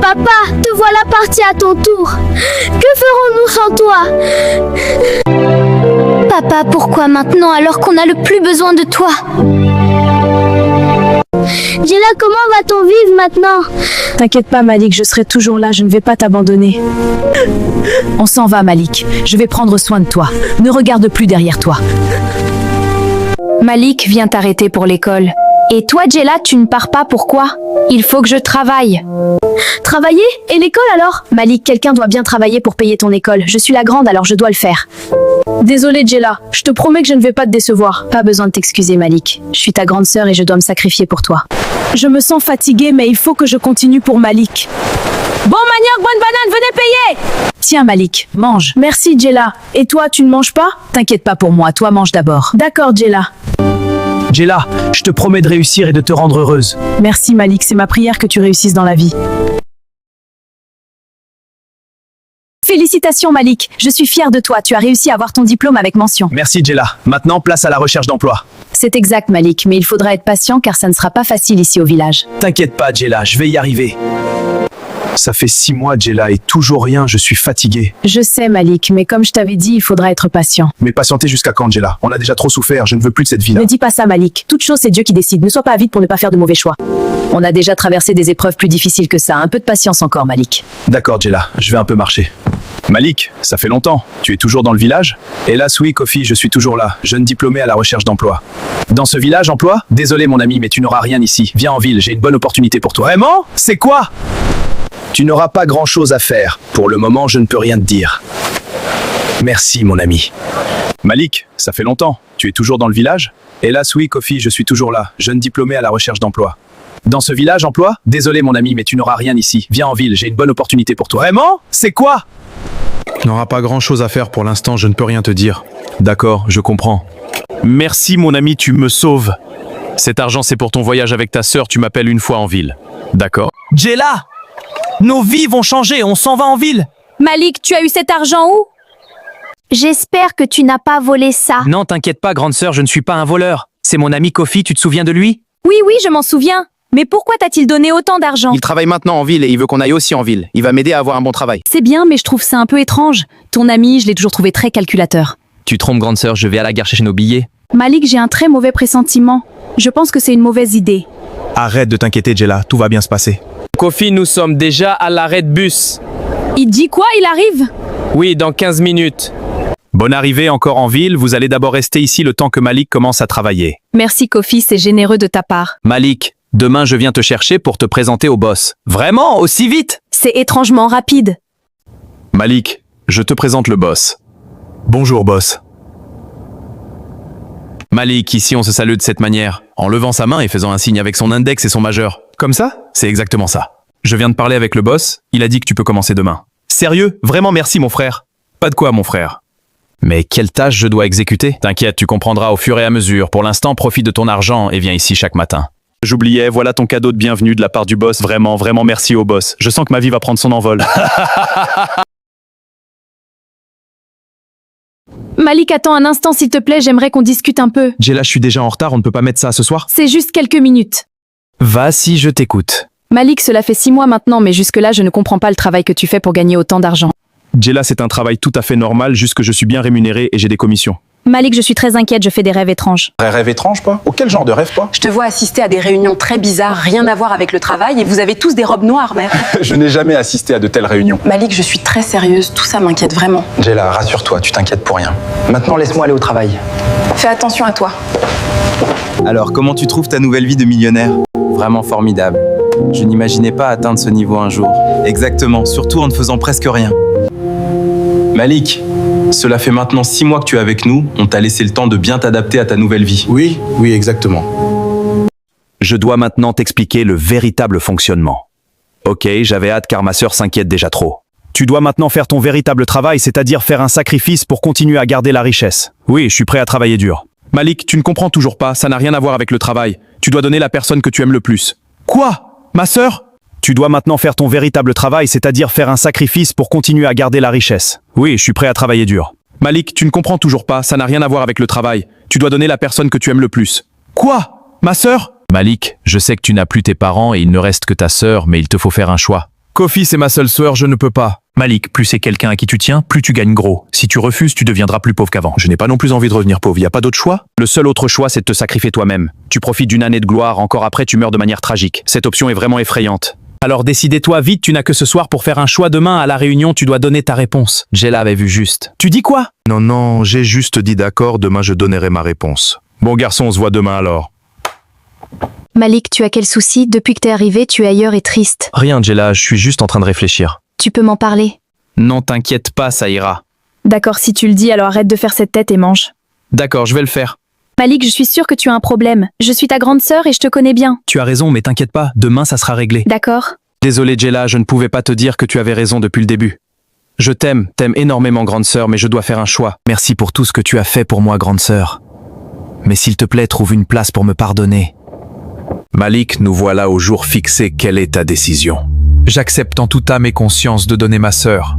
Papa, te voilà parti à ton tour. Que ferons-nous sans toi? Papa, pourquoi maintenant alors qu'on a le plus besoin de toi? Jella, comment va-t-on vivre maintenant? T'inquiète pas Malik, je serai toujours là, je ne vais pas t'abandonner. On s'en va Malik, je vais prendre soin de toi. Ne regarde plus derrière toi. Malik vient t'arrêter pour l'école. Et toi Jella, tu ne pars pas, pourquoi? Il faut que je travaille. Travailler? Et l'école alors? Malik, quelqu'un doit bien travailler pour payer ton école. Je suis la grande alors je dois le faire. Désolée Jella, je te promets que je ne vais pas te décevoir. Pas besoin de t'excuser Malik. Je suis ta grande sœur et je dois me sacrifier pour toi. Je me sens fatiguée mais il faut que je continue pour Malik. Bon manioc, bonne banane, venez payer! Tiens Malik, mange. Merci Jella. Et toi, tu ne manges pas? T'inquiète pas pour moi, toi mange d'abord. D'accord Jella. Jella, je te promets de réussir et de te rendre heureuse. Merci Malik, c'est ma prière que tu réussisses dans la vie. Félicitations Malik, je suis fière de toi, tu as réussi à avoir ton diplôme avec mention. Merci Jella. Maintenant, place à la recherche d'emploi. C'est exact Malik, mais il faudra être patient car ça ne sera pas facile ici au village. T'inquiète pas Jella, je vais y arriver. Ça fait 6 mois Jella et toujours rien, je suis fatigué. Je sais Malik, mais comme je t'avais dit, il faudra être patient. Mais patienter jusqu'à quand Jella? On a déjà trop souffert, je ne veux plus de cette vie-là. Ne dis pas ça Malik, toute chose c'est Dieu qui décide, ne sois pas avide pour ne pas faire de mauvais choix. On a déjà traversé des épreuves plus difficiles que ça, un peu de patience encore Malik. D'accord Jella, je vais un peu marcher. Malik, ça fait longtemps. Tu es toujours dans le village? Hélas oui, Kofi, je suis toujours là, jeune diplômé à la recherche d'emploi. Dans ce village, emploi? Désolé mon ami, mais tu n'auras rien ici. Viens en ville, j'ai une bonne opportunité pour toi. Vraiment? C'est quoi? Tu n'auras pas grand-chose à faire. Pour le moment, je ne peux rien te dire. Merci mon ami. Malik, ça fait longtemps. Tu es toujours dans le village? Hélas oui, Kofi, je suis toujours là, jeune diplômé à la recherche d'emploi. Dans ce village, emploi? Désolé mon ami, mais tu n'auras rien ici. Viens en ville, j'ai une bonne opportunité pour toi. Vraiment? C'est quoi? Tu n'auras pas grand-chose à faire pour l'instant, je ne peux rien te dire. D'accord, je comprends. Merci mon ami, tu me sauves. Cet argent c'est pour ton voyage avec ta sœur, tu m'appelles une fois en ville. D'accord? Jella! Nos vies vont changer, on s'en va en ville! Malik, tu as eu cet argent où? J'espère que tu n'as pas volé ça. Non, t'inquiète pas, grande sœur, je ne suis pas un voleur. C'est mon ami Kofi, tu te souviens de lui? Oui, je m'en souviens. Mais pourquoi t'a-t-il donné autant d'argent? Il travaille maintenant en ville et il veut qu'on aille aussi en ville. Il va m'aider à avoir un bon travail. C'est bien, mais je trouve ça un peu étrange. Ton ami, je l'ai toujours trouvé très calculateur. Tu trompes, grande sœur, je vais à la gare chercher nos billets. Malik, j'ai un très mauvais pressentiment. Je pense que c'est une mauvaise idée. Arrête de t'inquiéter Jella, tout va bien se passer. Kofi, nous sommes déjà à l'arrêt de bus. Il dit quoi? Il arrive? Oui, dans 15 minutes. Bonne arrivée encore en ville, vous allez d'abord rester ici le temps que Malik commence à travailler. Merci Kofi, c'est généreux de ta part. Malik, demain je viens te chercher pour te présenter au boss. Vraiment? Aussi vite? C'est étrangement rapide. Malik, je te présente le boss. Bonjour boss. Malik, ici on se salue de cette manière, en levant sa main et faisant un signe avec son index et son majeur. Comme ça? C'est exactement ça. Je viens de parler avec le boss, il a dit que tu peux commencer demain. Sérieux? Vraiment merci mon frère. Pas de quoi mon frère. Mais quelle tâche je dois exécuter? T'inquiète, tu comprendras au fur et à mesure. Pour l'instant, profite de ton argent et viens ici chaque matin. J'oubliais, voilà ton cadeau de bienvenue de la part du boss. Vraiment, vraiment merci au boss. Je sens que ma vie va prendre son envol. Malik, attends un instant s'il te plaît, j'aimerais qu'on discute un peu. Jella, je suis déjà en retard, on ne peut pas mettre ça ce soir? C'est juste quelques minutes. Va si je t'écoute. Malik, cela fait 6 mois maintenant, mais jusque-là, je ne comprends pas le travail que tu fais pour gagner autant d'argent. Jella, c'est un travail tout à fait normal, juste que je suis bien rémunéré et j'ai des commissions. Malik, je suis très inquiète, je fais des rêves étranges. Rêve étrange, quoi? Quel genre de rêve, quoi? Je te vois assister à des réunions très bizarres, rien à voir avec le travail, et vous avez tous des robes noires, mère. Je n'ai jamais assisté à de telles réunions. Malik, je suis très sérieuse, tout ça m'inquiète vraiment. Jella, rassure-toi, tu t'inquiètes pour rien. Maintenant, laisse-moi aller au travail. Fais attention à toi. Alors, comment tu trouves ta nouvelle vie de millionnaire? Vraiment formidable. Je n'imaginais pas atteindre ce niveau un jour. Exactement, surtout en ne faisant presque rien. Malik, cela fait maintenant 6 mois que tu es avec nous. On t'a laissé le temps de bien t'adapter à ta nouvelle vie. Oui, exactement. Je dois maintenant t'expliquer le véritable fonctionnement. Ok, j'avais hâte car ma sœur s'inquiète déjà trop. Tu dois maintenant faire ton véritable travail, c'est-à-dire faire un sacrifice pour continuer à garder la richesse. Oui, je suis prêt à travailler dur. Malik, tu ne comprends toujours pas, ça n'a rien à voir avec le travail. Tu dois donner la personne que tu aimes le plus. Quoi? Ma sœur? Tu dois maintenant faire ton véritable travail, c'est-à-dire faire un sacrifice pour continuer à garder la richesse. Oui, je suis prêt à travailler dur. Malik, tu ne comprends toujours pas, ça n'a rien à voir avec le travail. Tu dois donner la personne que tu aimes le plus. Quoi? Ma sœur? Malik, je sais que tu n'as plus tes parents et il ne reste que ta sœur, mais il te faut faire un choix. Kofi, c'est ma seule sœur, je ne peux pas. Malik, plus c'est quelqu'un à qui tu tiens, plus tu gagnes gros. Si tu refuses, tu deviendras plus pauvre qu'avant. Je n'ai pas non plus envie de revenir pauvre, y a pas d'autre choix? Le seul autre choix, c'est de te sacrifier toi-même. Tu profites d'une année de gloire, encore après tu meurs de manière tragique. Cette option est vraiment effrayante. Alors décidez-toi vite, tu n'as que ce soir pour faire un choix. Demain, à la réunion, tu dois donner ta réponse. Jella avait vu juste. Tu dis quoi? Non, j'ai juste dit d'accord, demain je donnerai ma réponse. Bon garçon, on se voit demain alors. Malik, tu as quel souci? Depuis que t'es arrivé, tu es ailleurs et triste. Rien, Jella, je suis juste en train de réfléchir. Tu peux m'en parler? Non, t'inquiète pas, ça ira. D'accord, si tu le dis, alors arrête de faire cette tête et mange. D'accord, je vais le faire. Malik, je suis sûre que tu as un problème. Je suis ta grande sœur et je te connais bien. Tu as raison, mais t'inquiète pas, demain ça sera réglé. D'accord? Désolé, Jella, je ne pouvais pas te dire que tu avais raison depuis le début. Je t'aime énormément, grande sœur, mais je dois faire un choix. Merci pour tout ce que tu as fait pour moi, grande sœur. Mais s'il te plaît, trouve une place pour me pardonner. Malik, nous voilà au jour fixé, quelle est ta décision? J'accepte en toute âme et conscience de donner ma sœur.